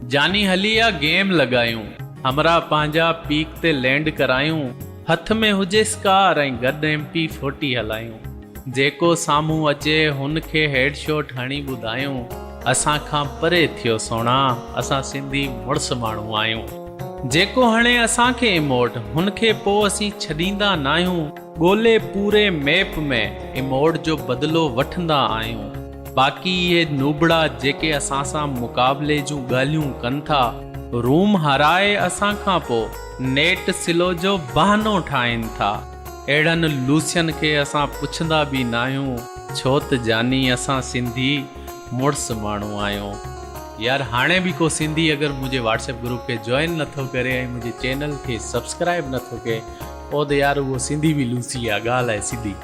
जानी हली या गेम लगायूं, हमरा पंहिंजा पीक ते लैंड करायूं, हथ में हुजे स्कार ऐं गॾु MP40 हलायूं। जेको साम्हूं अचे हुनखे हेडशॉट हणी ॿुधायूं, असां खां परे थियो सोणा, असां सिंधी मुड़ुस माण्हू आहियूं। जेको हणे असांखे इमोट, हुनखे पोइ असीं छॾींदा न आहियूं। ॻोल्हे पूरे मैप में इमोट जो बदिलो वठंदा आहियूं। बाक़ी इहे नूबड़ा जेके असां सां मुक़ाबले जूं ॻाल्हियूं कनि था, रूम हाराए असां खां पोइ नेट सिलो जो बहानो ठाहिनि था। अहिड़नि लूसियन खे असां पुछंदा बि न आहियूं, छो त जानी असां सिंधी मुड़ुस माण्हू आहियूं। यार हाणे बि को सिंधी अगरि मुंहिंजे व्हाट्सएप ग्रुप खे जॉइन नथो करे ऐं मुंहिंजे चैनल खे सब्सक्राइब नथो करे, पोइ त यार उहो सिंधी बि लूसी आहे, ॻाल्हि आहे सिधी।